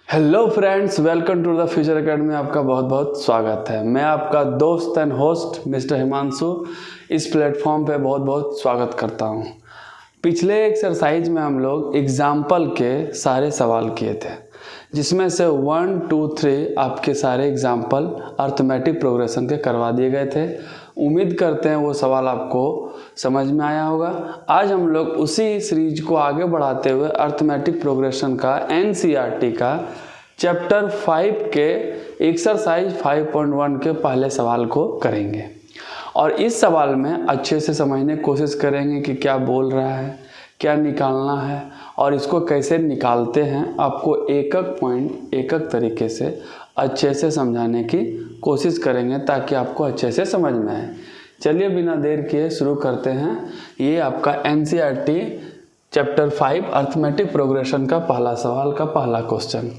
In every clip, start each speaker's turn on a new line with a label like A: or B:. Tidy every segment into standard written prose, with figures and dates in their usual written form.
A: Hello friends, welcome to the future academy. आपका बहुत बहुत स्वागत है। मैं आपका दोस्त एंड होस्ट मिस्टर हिमांशु इस प्लेटफॉर्म पे बहुत बहुत स्वागत करता हूँ। पिछले एक्सरसाइज में हम लोग एग्जाम्पल के सारे सवाल किए थे, जिसमें से 1, 2, 3 आपके सारे एग्जाम्पल अर्थमेटिक प्रोग्रेशन के करवा दिए गए थे। उम्मीद करते हैं वो सवाल आपको समझ में आया होगा। आज हम लोग उसी सीरीज को आगे बढ़ाते हुए अर्थमेटिक प्रोग्रेशन का एनसीईआरटी का चैप्टर 5 के एक्सरसाइज 5.1 के पहले सवाल को करेंगे और इस सवाल में अच्छे से समझने की कोशिश करेंगे कि क्या बोल रहा है, क्या निकालना है और इसको कैसे निकालते हैं। आपको एक एक पॉइंट एक एक तरीके से अच्छे से समझाने की कोशिश करेंगे ताकि आपको अच्छे से समझ में आए। चलिए बिना देर किए शुरू करते हैं। ये आपका एनसीईआरटी चैप्टर 5 अर्थमेटिक प्रोग्रेशन का पहला सवाल का पहला क्वेश्चन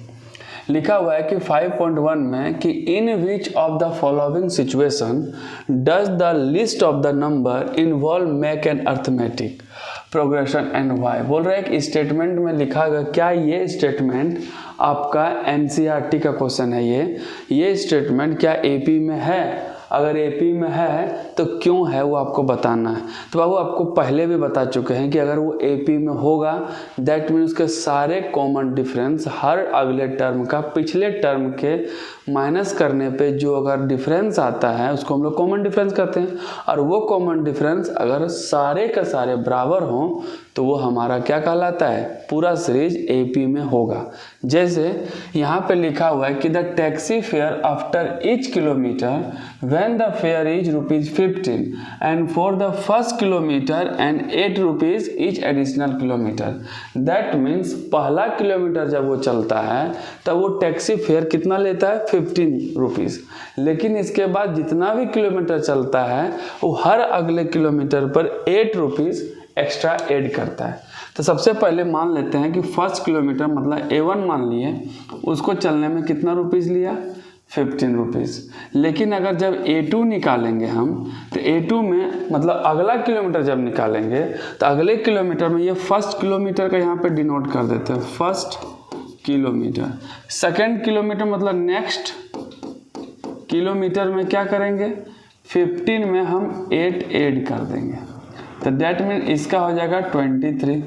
A: लिखा हुआ है कि 5.1 में कि in which of the following situation does the list of the number involve make an arithmetic progression and why. बोल रहे हैं कि स्टेटमेंट में लिखा गया, क्या ये स्टेटमेंट आपका एनसीईआरटी का क्वेश्चन है। ये स्टेटमेंट क्या एपी में है? अगर एपी में है तो क्यों है वो आपको बताना है। तो बाबू आपको पहले भी बता चुके हैं कि अगर वो एपी में होगा दैट मीन्स उसके सारे कॉमन डिफरेंस हर अगले टर्म का पिछले टर्म के माइनस करने पे जो अगर डिफरेंस आता है उसको हम लोग कॉमन डिफरेंस कहते हैं। और वो कॉमन डिफरेंस अगर सारे का सारे बराबर हों तो वो हमारा क्या कहलाता है, पूरा सीरीज एपी में होगा। जैसे यहाँ पे लिखा हुआ है कि the taxi fare after each kilometre when the fair is ₹15 and for the first kilometre and ₹8 each additional kilometre. That means पहला किलोमीटर जब वो चलता है तब वो टैक्सी फेयर कितना लेता है, ₹15। लेकिन इसके बाद जितना भी किलोमीटर चलता है वो हर अगले किलोमीटर पर ₹8 एक्स्ट्रा ऐड करता है। तो सबसे पहले मान लेते हैं कि फर्स्ट किलोमीटर मतलब A1 मान लिए, उसको चलने में कितना रुपीस लिया, ₹15। लेकिन अगर जब A2 निकालेंगे हम तो A2 में मतलब अगला किलोमीटर जब निकालेंगे तो अगले किलोमीटर में ये फर्स्ट किलोमीटर का यहाँ पे डिनोट कर देते हैं, फर्स्ट किलोमीटर। सेकेंड किलोमीटर मतलब नेक्स्ट किलोमीटर में क्या करेंगे, 15 में हम 8 ऐड कर देंगे तो डेट मीन इसका हो जाएगा 23।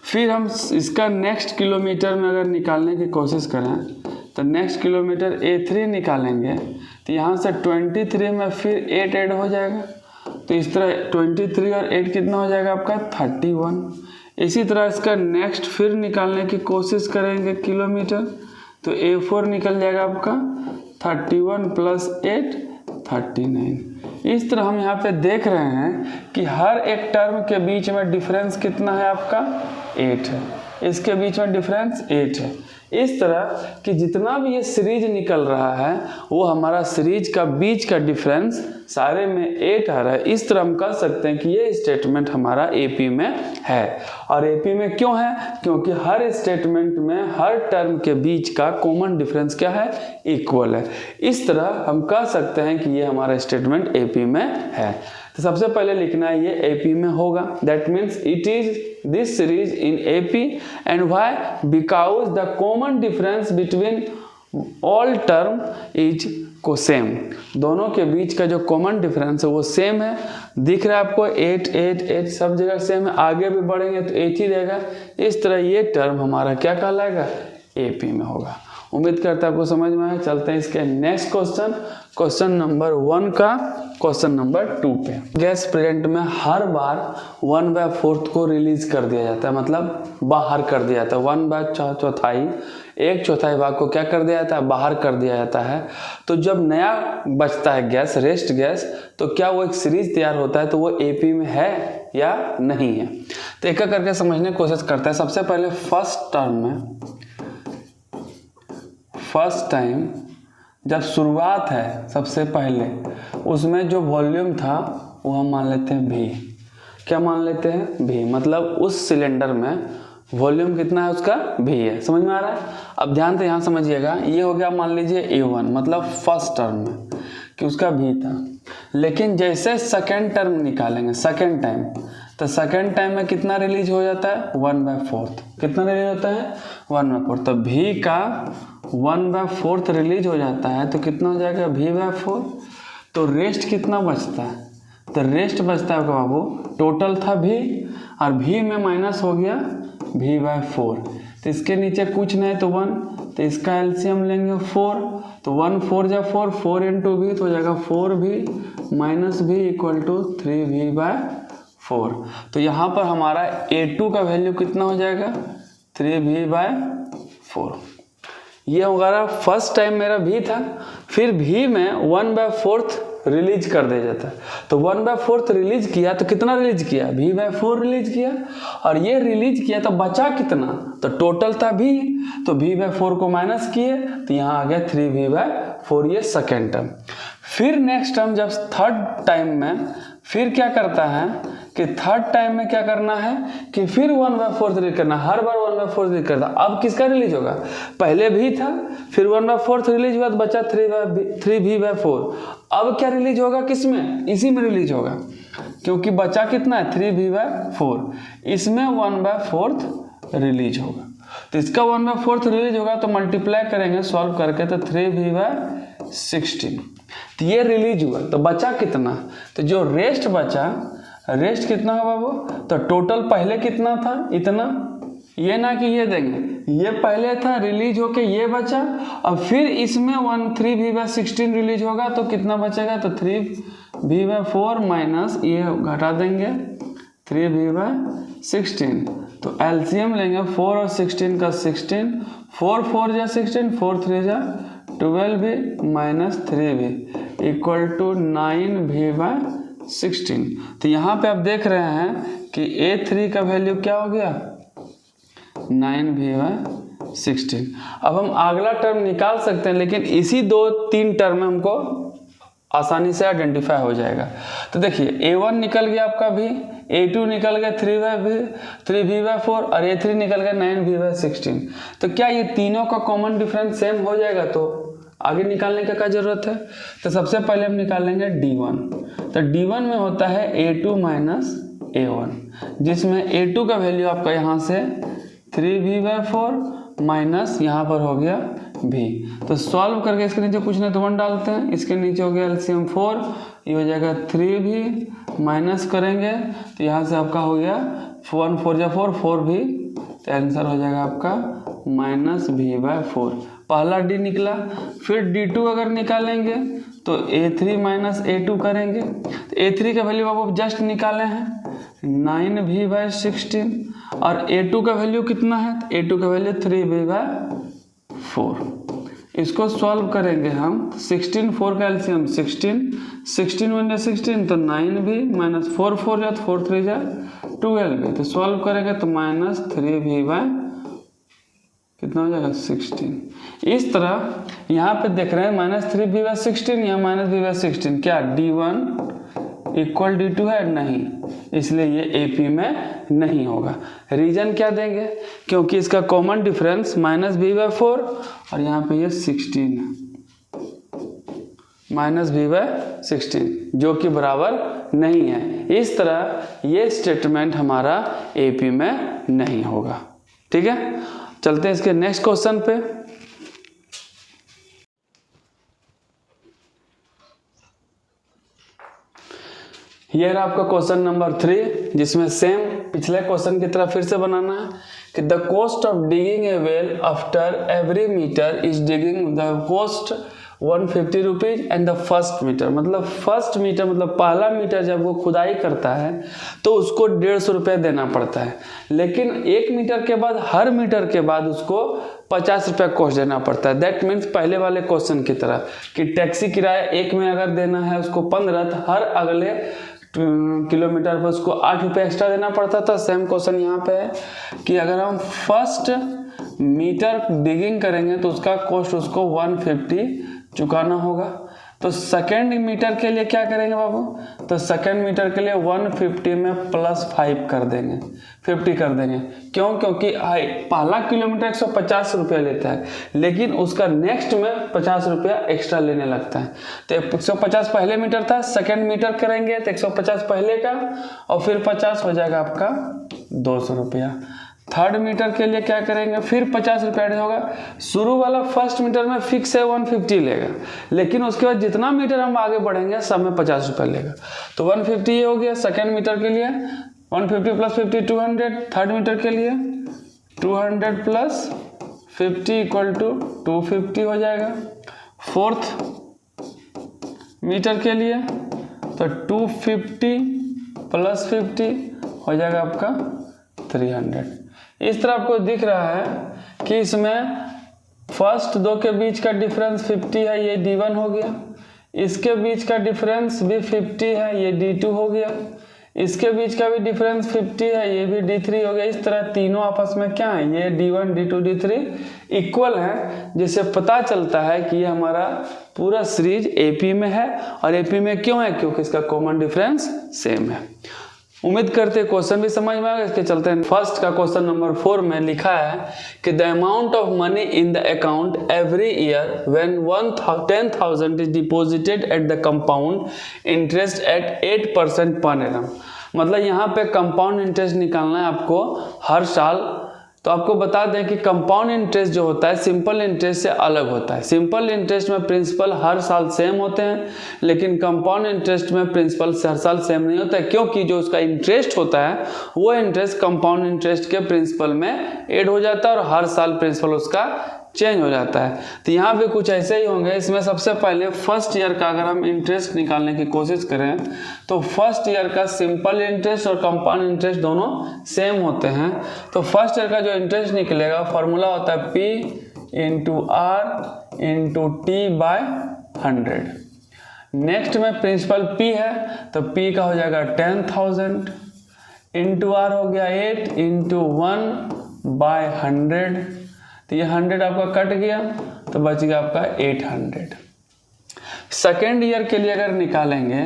A: फिर हम इसका नेक्स्ट किलोमीटर में अगर निकालने की कोशिश करें तो नेक्स्ट किलोमीटर A3 निकालेंगे तो यहाँ से 23 में फिर 8 ऐड हो जाएगा। तो इस तरह 23 और 8 कितना हो जाएगा आपका 31। इसी तरह इसका नेक्स्ट फिर निकालने की कोशिश करेंगे किलोमीटर तो A4 निकल जाएगा आपका 31 + 8 39। इस तरह हम यहाँ पे देख रहे हैं कि हर एक टर्म के बीच में डिफरेंस कितना है आपका 8 है, इसके बीच में डिफरेंस 8 है। इस तरह कि जितना भी ये सीरीज निकल रहा है वो हमारा सीरीज का बीच का डिफरेंस सारे में 8 आ रहा है। इस तरह हम कह सकते हैं कि ये स्टेटमेंट हमारा एपी में है। और एपी में क्यों है, क्योंकि हर स्टेटमेंट में हर टर्म के बीच का कॉमन डिफरेंस क्या है, इक्वल है। इस तरह हम कह सकते हैं कि ये हमारा स्टेटमेंट एपी में है। तो सबसे पहले लिखना है ये एपी में होगा। That means it is this series in AP and why, because the common difference between all term is को सेम। दोनों के बीच का जो कॉमन डिफरेंस है वो सेम है। दिख रहा है आपको 8 8 8 सब जगह सेम है। आगे भी बढ़ेंगे तो 8 ही रहेगा। इस तरह ये टर्म हमारा क्या कहलाएगा, एपी में होगा। उम्मीद करता है आपको समझ में आया। चलते हैं इसके नेक्स्ट क्वेश्चन नंबर 1 का क्वेश्चन नंबर 2 पे। गैस प्रेजेंट में हर बार 1/4 को रिलीज कर दिया जाता है, मतलब बाहर कर दिया जाता है। 1/4 एक चौथाई भाग को क्या कर दिया जाता है, बाहर कर दिया जाता है। तो जब नया बचता है गैस, रेस्ट गैस, तो क्या वो एक सीरीज तैयार होता है, तो वो एपी में है या नहीं है। तो एक एक करके समझने की कोशिश करते हैं। सबसे पहले फर्स्ट टर्म में फर्स्ट टाइम जब शुरुआत है सबसे पहले उसमें जो वॉल्यूम था वो हम मान लेते हैं भी। क्या मान लेते हैं, भी। मतलब उस सिलेंडर में वॉल्यूम कितना है उसका, भी है। समझ में आ रहा है। अब ध्यान से यहाँ समझिएगा, ये हो गया मान लीजिए A1 मतलब फर्स्ट टर्म में कि उसका भी था। लेकिन जैसे सेकेंड टर्म निकालेंगे, सेकेंड टाइम तो सेकेंड टाइम में कितना रिलीज हो जाता है 1/4। कितना रिलीज होता है 1/4। तो v का 1/4 रिलीज हो जाता है तो कितना हो जाएगा v/4। तो रेस्ट कितना बचता है, तो रेस्ट बचता है बाबू, टोटल था v और v में माइनस हो गया v/4। तो इसके नीचे कुछ नहीं तो 1, तो इसका एलसीएम लेंगे 4। तो 1 4 जा 4, 4 इंटू v तो हो जाएगा 4v minus v equal to 3v/4। तो यहाँ पर हमारा a2 का वैल्यू कितना हो जाएगा 3v/4। ये हमारा फर्स्ट टाइम मेरा v था, फिर v में 1/4 रिलीज कर दिया जाता है। तो 1/4 रिलीज किया तो कितना रिलीज किया v/4 रिलीज किया, और ये रिलीज किया तो बचा कितना, तो टोटल था v, तो v/4 को माइनस किए तो यहाँ आ गया 3v/4। ये सेकेंड टर्म। फिर नेक्स्ट टर्म जब थर्ड टाइम में फिर क्या करता है कि थर्ड टाइम में क्या करना है कि फिर 1/4 रिलीज करना, हर बार 1/4 रिलीज करता। अब किसका रिलीज होगा, पहले भी था फिर 1/4 रिलीज हुआ तो बचा 3v/4। अब क्या रिलीज होगा, किसमें, इसी में रिलीज होगा, क्योंकि बचा कितना है 3v/4, इसमें 1/4 रिलीज होगा। तो इसका 1/4 रिलीज होगा तो मल्टीप्लाई करेंगे सॉल्व करके तो 3v/16। तो ये रिलीज हुआ तो बचा कितना, तो जो रेस्ट बचा, रेस्ट कितना है बाबू, तो टोटल पहले कितना था इतना, ये ना कि ये देंगे, ये पहले था रिलीज होके ये बचा, और फिर इसमें 3v/16 रिलीज होगा तो कितना बचेगा, तो 3v/4 माइनस ये घटा देंगे 3v/16। तो एलसीएम लेंगे 4 और 16 का 16, 4 4 जा 16, 4 3 जा 12v minus 3v equal to 9v/16। तो यहाँ पे आप देख रहे हैं कि a3 का वैल्यू क्या हो गया 9v/16। अब हम अगला टर्म निकाल सकते हैं, लेकिन इसी 2-3 टर्म में हमको आसानी से आइडेंटिफाई हो जाएगा। तो देखिए a1 निकल गया आपका v, a2 निकल गया 3v/4 और a3 निकल गया 9v/16। तो क्या ये तीनों का कॉमन डिफरेंस सेम हो जाएगा, तो आगे निकालने का क्या जरूरत है। तो सबसे पहले हम निकालेंगे d1। तो d1 में होता है a2 माइनस a1, जिसमें a2 का वैल्यू आपका यहाँ से 3v/4 माइनस यहाँ पर हो गया v। तो सॉल्व करके इसके नीचे कुछ नहीं तो 1 डालते हैं, इसके नीचे हो गया एलसीएम 4, ये हो जाएगा 3v माइनस करेंगे तो यहाँ से आपका हो गया 1 4 जा 4, 4v, तो आंसर हो जाएगा आपका माइनस v/4। पहला d निकला। फिर d2 अगर निकालेंगे तो a3 माइनस a2 करेंगे, तो a3 का वैल्यू आप जस्ट निकाले हैं 9v/16 और a2 का वैल्यू कितना है, तो a2 का वैल्यू 3v/4। इसको सॉल्व करेंगे हम 16 4 का एलसीएम 16, 16 1 जा 16 तो 9v माइनस 4 4 जा 4 3 जा 12v। तो सॉल्व करेंगे तो माइनस 3v/ कितना हो जाएगा 16। इस तरह यहाँ पे देख रहे हैं माइनस 3v/16, यहाँ माइनस v/16, क्या d1 इक्वल d2 है, नहीं, इसलिए ये AP में नहीं होगा। रीजन क्या देंगे, क्योंकि इसका कॉमन डिफरेंस माइनस v/4 और यहाँ पे ये 16 माइनस v/16 जो कि बराबर नहीं है। इस तरह ये स्टेटमेंट हमारा AP में नहीं होगा। ठीक है, चलते हैं इसके नेक्स्ट क्वेश्चन पे। ये रहा आपका क्वेश्चन नंबर 3, जिसमें सेम पिछले क्वेश्चन की तरह फिर से बनाना है कि the cost of digging a well after every metre is digging the cost 150 rupees and the first metre, मतलब फर्स्ट मीटर मतलब पहला मीटर जब वो खुदाई करता है तो उसको 150 रुपये देना पड़ता है, लेकिन 1 मीटर के बाद हर मीटर के बाद उसको 50 रुपये कॉस्ट देना पड़ता है। दैट मीन्स पहले वाले क्वेश्चन की तरह कि टैक्सी किराया 1 में अगर देना है उसको 15, तो हर अगले किलोमीटर पर उसको 8 रुपये एक्स्ट्रा देना पड़ता था। सेम क्वेश्चन यहाँ पे है कि अगर हम फर्स्ट मीटर डिगिंग करेंगे तो उसका कॉस्ट उसको 150 चुकाना होगा। तो सेकेंड मीटर के लिए क्या करेंगे बाबू, तो सेकेंड मीटर के लिए 150 में +5 कर देंगे, 50 कर देंगे। क्यों, क्योंकि पहला किलोमीटर 150 रुपया लेता है, लेकिन उसका नेक्स्ट में 50 रुपया एक्स्ट्रा लेने लगता है। तो 150 पहले मीटर था, सेकेंड मीटर करेंगे तो 150 पहले का और फिर 50 हो जाएगा आपका 200 रुपया। थर्ड मीटर के लिए क्या करेंगे, फिर 50 रुपया ऐड होगा। शुरू वाला फर्स्ट मीटर में फिक्स है 150 लेगा, लेकिन उसके बाद जितना मीटर हम आगे बढ़ेंगे सब में 50 रुपया लेगा। तो 150 ये हो गया सेकेंड मीटर के लिए, 150 + 50 200। थर्ड मीटर के लिए 200 + 50 = 250 हो जाएगा। फोर्थ मीटर के लिए तो 250 + 50 हो जाएगा आपका 300। इस तरह आपको दिख रहा है कि इसमें फर्स्ट दो के बीच का डिफरेंस 50 है, ये D1 हो गया। इसके बीच का डिफरेंस भी 50 है, ये D2 हो गया। इसके बीच का भी डिफरेंस 50 है, ये भी D3 हो गया। इस तरह तीनों आपस में क्या है, ये D1 D2 D3 इक्वल है, जिससे पता चलता है कि ये हमारा पूरा सीरीज AP में है। और AP में क्यों है, क्योंकि इसका कॉमन डिफरेंस सेम है। उम्मीद करते हैं क्वेश्चन भी समझ में आ गया। इसके चलते हैं फर्स्ट का क्वेश्चन नंबर 4 में लिखा है कि the amount of money in the account every year when 10,000 is deposited at the compound interest eight 8% per annum. मतलब यहाँ पे कंपाउंड इंटरेस्ट निकालना है आपको हर साल। तो आपको बता दें कि कंपाउंड इंटरेस्ट जो होता है सिंपल इंटरेस्ट से अलग होता है। सिंपल इंटरेस्ट में प्रिंसिपल हर साल सेम होते हैं, लेकिन कंपाउंड इंटरेस्ट में प्रिंसिपल हर साल सेम नहीं होता है, क्योंकि जो उसका इंटरेस्ट होता है वो इंटरेस्ट कंपाउंड इंटरेस्ट के प्रिंसिपल में ऐड हो जाता है और हर साल प्रिंसिपल उसका चेंज हो जाता है। तो यहाँ पे कुछ ऐसे ही होंगे। इसमें सबसे पहले फर्स्ट ईयर का अगर हम इंटरेस्ट निकालने की कोशिश करें तो फर्स्ट ईयर का सिंपल इंटरेस्ट और कंपाउंड इंटरेस्ट दोनों सेम होते हैं। तो फर्स्ट ईयर का जो इंटरेस्ट निकलेगा फॉर्मूला होता है P × R × T/100। नेक्स्ट में प्रिंसिपल P है तो P का हो जाएगा 10,000 × R हो गया 8 × 1/100। तो ये 100 आपका कट गया तो बच गया आपका 800। सेकेंड ईयर के लिए अगर निकालेंगे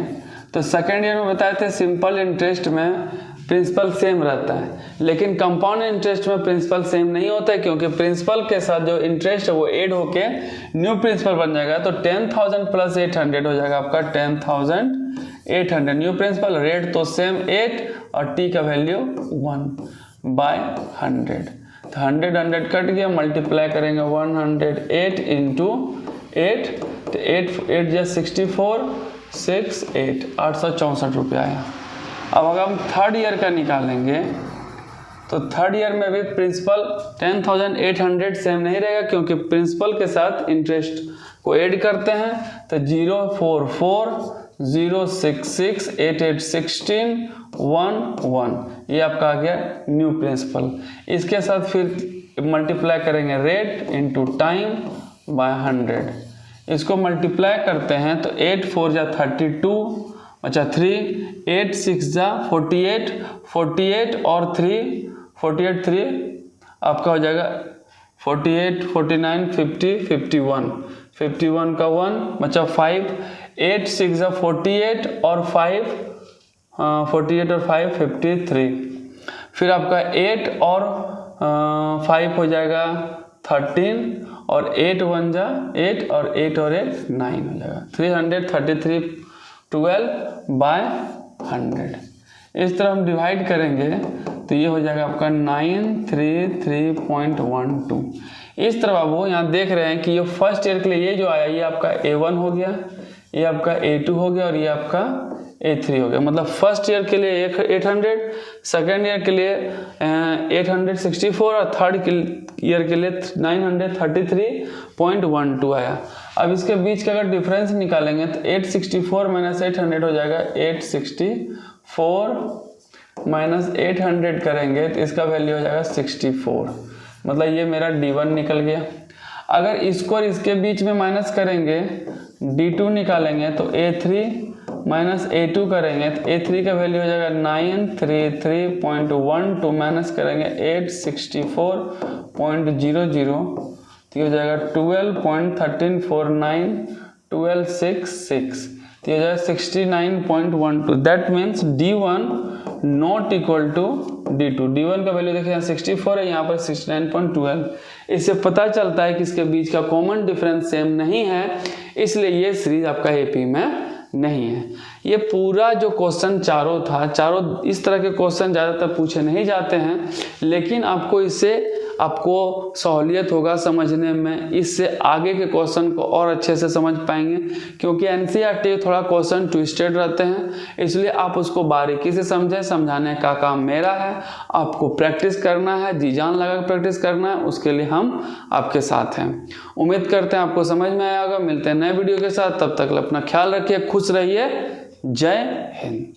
A: तो सेकेंड ईयर में बताए थे सिंपल इंटरेस्ट में प्रिंसिपल सेम रहता है, लेकिन कंपाउंड इंटरेस्ट में प्रिंसिपल सेम नहीं होता है, क्योंकि प्रिंसिपल के साथ जो इंटरेस्ट है वो ऐड होके न्यू प्रिंसिपल बन जाएगा। तो 10,000 + 800 हो जाएगा आपका 10,800 न्यू प्रिंसिपल। रेट तो सेम 8 और T का वैल्यू 1/100। तो 100 कट गया, मल्टीप्लाई करेंगे 108 × 8 तो 8 × 64 6 8 864 रुपया आया। अब अगर हम थर्ड ईयर का निकालेंगे तो थर्ड ईयर में भी प्रिंसिपल 10,800 सेम नहीं रहेगा, क्योंकि प्रिंसिपल के साथ इंटरेस्ट को ऐड करते हैं। तो 044 066 88 16 1 1 ये आपका आ गया न्यू प्रिंसिपल। इसके साथ फिर मल्टीप्लाई करेंगे रेट × टाइम/100। इसको मल्टीप्लाई करते हैं तो 8 4 × 32 अच्छा 3 8 6 × 48 48 और 3 48 3 आपका हो जाएगा 48 49 50 51 51 का 1 बचा 5 8 6 × 48 और 5 48 और 5 53। फिर आपका 8 और 5 हो जाएगा 13 और 8 1 जा 8 और 8 और 8 9 हो जाएगा 333 12/100। इस तरह हम डिवाइड करेंगे तो ये हो जाएगा आपका 933.12। इस तरह बाबू यहाँ देख रहे हैं कि ये फर्स्ट ईयर के लिए ये जो आया ये आपका A1 हो गया, ये आपका A2 हो गया और ये आपका A3 हो गया। मतलब फर्स्ट ईयर के लिए 800, सेकेंड ईयर के लिए 864 और थर्ड ईयर के लिए 933.12 आया। अब इसके बीच का अगर डिफरेंस निकालेंगे तो 864 - 800 हो जाएगा 864 - 800 करेंगे तो इसका वैल्यू हो जाएगा 64। मतलब ये मेरा D1 निकल गया। अगर इसको और इसके बीच में माइनस करेंगे D2 निकालेंगे तो A3 - A2 करेंगे तो A3 का वैल्यू हो जाएगा 933.12 माइनस करेंगे 864.00 तो ये हो जाएगा 12.1349 1266, तो ये हो जाएगा 69.12। That means D1 not equal to D2। D1 का वैल्यू देखिए यहाँ 64 है, यहाँ पर 69.12। इससे पता चलता है कि इसके बीच का कॉमन डिफरेंस सेम नहीं है, इसलिए ये सीरीज आपका AP में नहीं है। ये पूरा जो क्वेश्चन चारों था, चारों इस तरह के क्वेश्चन ज़्यादातर पूछे नहीं जाते हैं, लेकिन आपको इससे आपको सहूलियत होगा समझने में, इससे आगे के क्वेश्चन को और अच्छे से समझ पाएंगे, क्योंकि NCERT थोड़ा क्वेश्चन ट्विस्टेड रहते हैं, इसलिए आप उसको बारीकी से समझें। समझाने का काम मेरा है, आपको प्रैक्टिस करना है, जी जान लगा के प्रैक्टिस करना है, उसके लिए हम आपके साथ हैं। उम्मीद करते हैं आपको समझ में आया होगा। मिलते हैं नए वीडियो के साथ, तब तक अपना ख्याल रखिए, खुश रहिए। जय हिंद।